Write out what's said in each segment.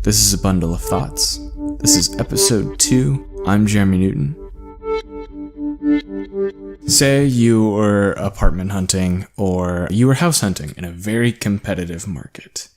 This is a bundle of thoughts. This is episode 2. I'm Jeremy Newton. Say you were apartment hunting or you were house hunting in a very competitive market.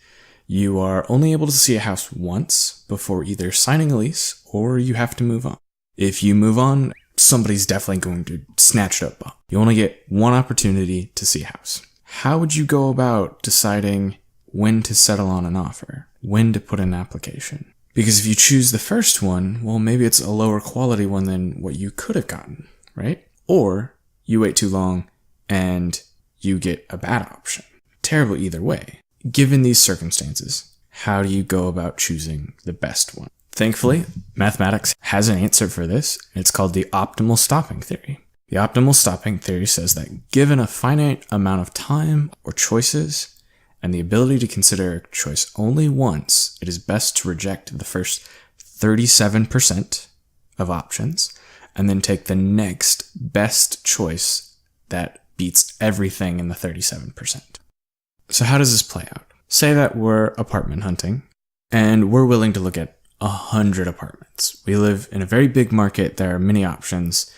You are only able to see a house once before either signing a lease or you have to move on. If you move on, somebody's definitely going to snatch it up. You only get one opportunity to see a house. How would you go about deciding when to settle on an offer? When to put in an application? Because if you choose the first one, well, maybe it's a lower quality one than what you could have gotten, right? Or you wait too long and you get a bad option. Terrible either way. Given these circumstances, how do you go about choosing the best one? Thankfully, mathematics has an answer for this. It's called the optimal stopping theory. The optimal stopping theory says that given a finite amount of time or choices and the ability to consider a choice only once, it is best to reject the first 37% of options and then take the next best choice that beats everything in the 37%. So how does this play out? Say that we're apartment hunting and we're willing to look at 100 apartments. We live in a very big market. There are many options,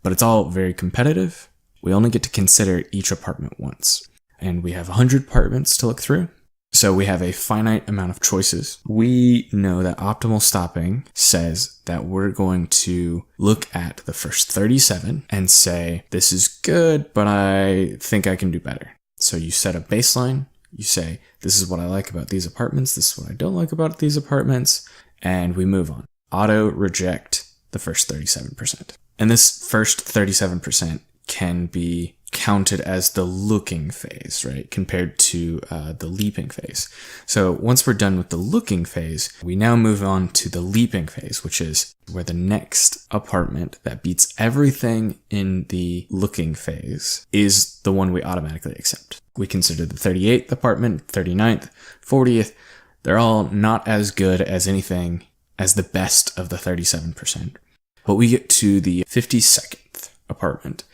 but it's all very competitive. We only get to consider each apartment once. And we have 100 apartments to look through. So we have a finite amount of choices. We know that optimal stopping says that we're going to look at the first 37 and say, this is good, but I think I can do better. So you set a baseline. You say, this is what I like about these apartments. This is what I don't like about these apartments. And we move on. Auto reject the first 37%. And this first 37% can be counted as the looking phase, right? Compared to the leaping phase. So once we're done with the looking phase, we now move on to the leaping phase, which is where the next apartment that beats everything in the looking phase is the one we automatically accept. We consider the 38th apartment, 39th, 40th. They're all not as good as anything as the best of the 37%. But we get to the 52nd apartment.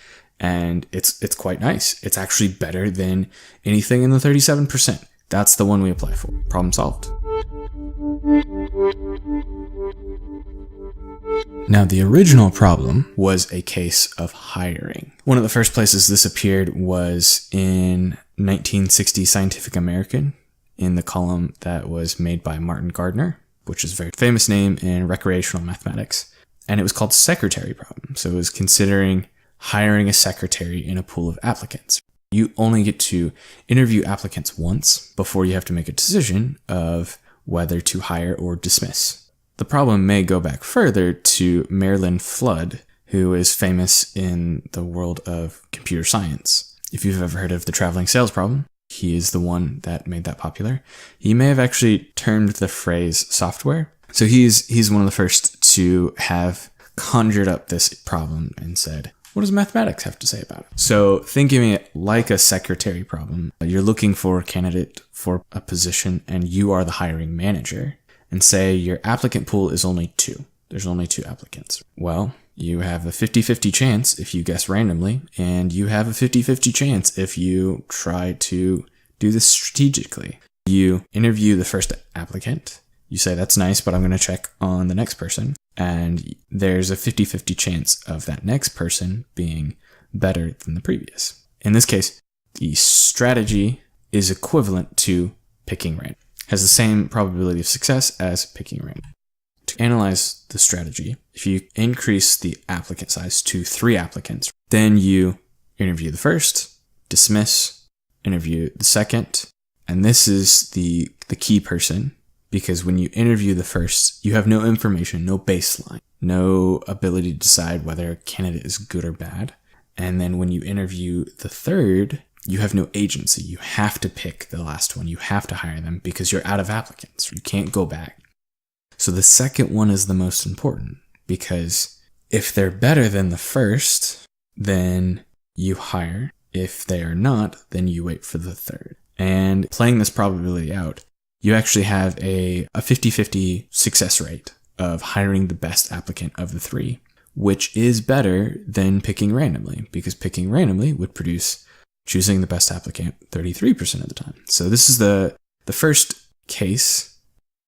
And it's quite nice. It's actually better than anything in the 37%. That's the one we apply for. Problem solved. Now, the original problem was a case of hiring. One of the first places this appeared was in 1960 Scientific American in the column that was made by Martin Gardner, which is a very famous name in recreational mathematics. And it was called secretary problem. So it was considering hiring a secretary in a pool of applicants. You only get to interview applicants once before you have to make a decision of whether to hire or dismiss. The problem may go back further to Marilyn Flood, who is famous in the world of computer science. If you've ever heard of the traveling sales problem, he is the one that made that popular. He may have actually termed the phrase software. So he's one of the first to have conjured up this problem and said, what does mathematics have to say about it? So thinking it like a secretary problem, you're looking for a candidate for a position and you are the hiring manager, and say your applicant pool is only 2. There's only 2 applicants. Well, you have a 50-50 chance if you guess randomly, and you have a 50-50 chance if you try to do this strategically. You interview the first applicant. You say, that's nice, but I'm going to check on the next person. And there's a 50-50 chance of that next person being better than the previous. In this case, the strategy is equivalent to picking random. Has the same probability of success as picking random. To analyze the strategy, if you increase the applicant size to 3 applicants, then you interview the first, dismiss, interview the second, and this is the key person. Because when you interview the first, you have no information, no baseline, no ability to decide whether a candidate is good or bad. And then when you interview the third, you have no agency. You have to pick the last one. You have to hire them because you're out of applicants. You can't go back. So the second one is the most important because if they're better than the first, then you hire. If they are not, then you wait for the third. And playing this probability out, you actually have a 50-50 success rate of hiring the best applicant of the 3, which is better than picking randomly, because picking randomly would produce choosing the best applicant 33% of the time. So this is the first case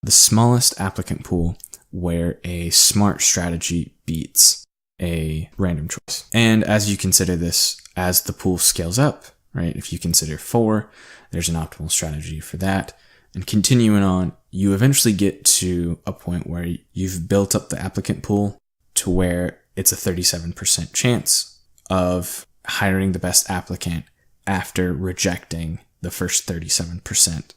the smallest applicant pool where a smart strategy beats a random choice. And as you consider this, as the pool scales up, right? If you consider 4, there's an optimal strategy for that. And continuing on, you eventually get to a point where you've built up the applicant pool to where it's a 37% chance of hiring the best applicant after rejecting the first 37%.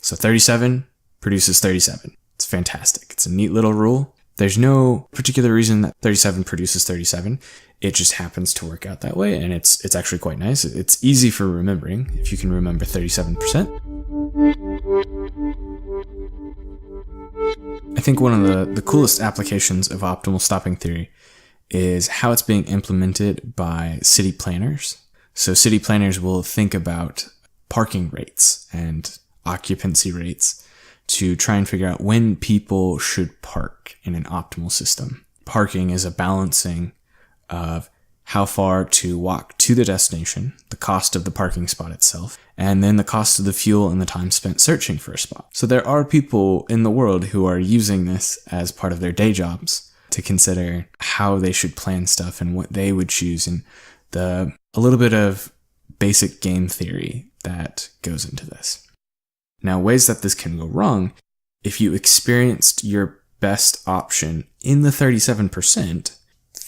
So 37 produces 37. It's fantastic. It's a neat little rule. There's no particular reason that 37 produces 37. It just happens to work out that way, and it's actually quite nice. It's easy for remembering if you can remember 37%. I think one of the coolest applications of optimal stopping theory is how it's being implemented by city planners. So city planners will think about parking rates and occupancy rates to try and figure out when people should park in an optimal system. Parking is a balancing of how far to walk to the destination, the cost of the parking spot itself, and then the cost of the fuel and the time spent searching for a spot. So there are people in the world who are using this as part of their day jobs to consider how they should plan stuff and what they would choose, and a little bit of basic game theory that goes into this. Now, ways that this can go wrong: if you experienced your best option in the 37%,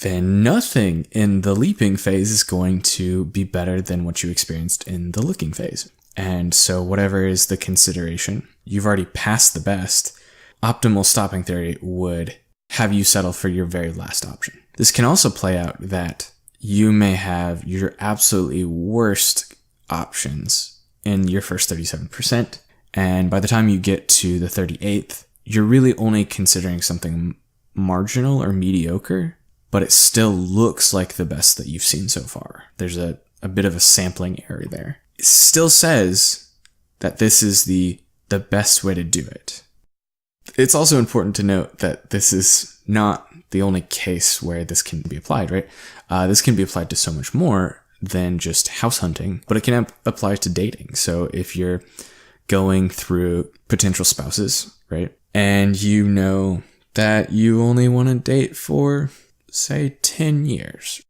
then nothing in the leaping phase is going to be better than what you experienced in the looking phase. And so whatever is the consideration, you've already passed the best. Optimal stopping theory would have you settle for your very last option. This can also play out that you may have your absolutely worst options in your first 37%. And by the time you get to the 38th, you're really only considering something marginal or mediocre, but it still looks like the best that you've seen so far. There's a bit of a sampling error there. It still says that this is the best way to do it. It's also important to note that this is not the only case where this can be applied, right? This can be applied to so much more than just house hunting, but it can apply to dating. So if you're going through potential spouses, right, and you know that you only want to date for, say, 10 years,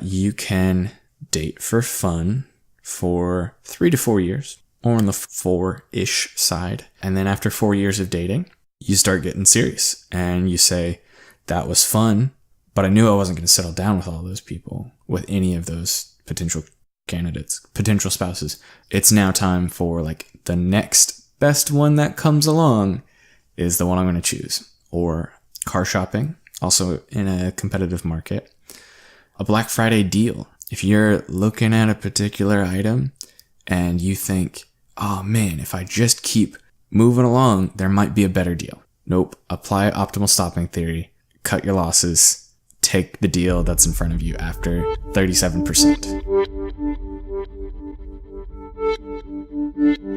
you can date for fun for 3 to 4 years, or on the 4-ish side. And then after 4 years of dating, you start getting serious and you say, that was fun, but I knew I wasn't going to settle down with all those people, with any of those potential candidates, potential spouses. It's now time for the next best one that comes along is the one I'm going to choose. Or car shopping, also in a competitive market. A Black Friday deal. If you're looking at a particular item and you think, oh man, if I just keep moving along, there might be a better deal. Nope. Apply optimal stopping theory. Cut your losses. Take the deal that's in front of you after 37%.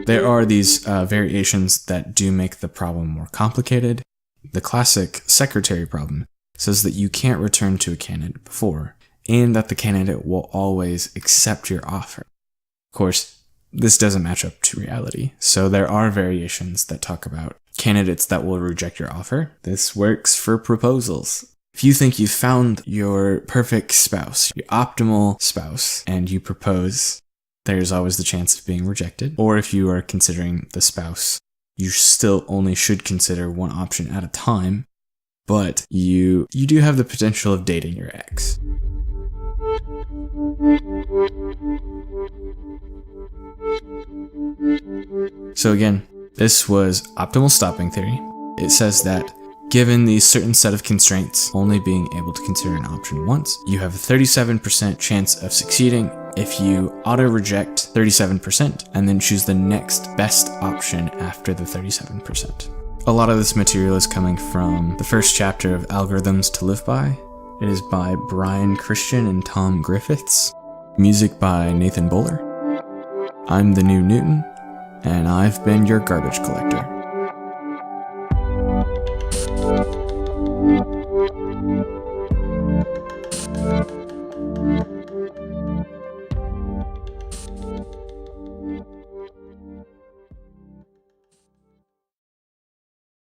There are these variations that do make the problem more complicated. The classic secretary problem says that you can't return to a candidate before, and that the candidate will always accept your offer. Of course, this doesn't match up to reality, so there are variations that talk about candidates that will reject your offer. This works for proposals. If you think you've found your perfect spouse, your optimal spouse, and you propose, there's always the chance of being rejected. Or if you are considering the spouse, you still only should consider one option at a time, but you do have the potential of dating your ex. So again, this was optimal stopping theory. It says that given the certain set of constraints, only being able to consider an option once, you have a 37% chance of succeeding if you auto-reject 37% and then choose the next best option after the 37%. A lot of this material is coming from the first chapter of Algorithms to Live By. It is by Brian Christian and Tom Griffiths. Music by Nathan Bowler. I'm the New Newton, and I've been your garbage collector.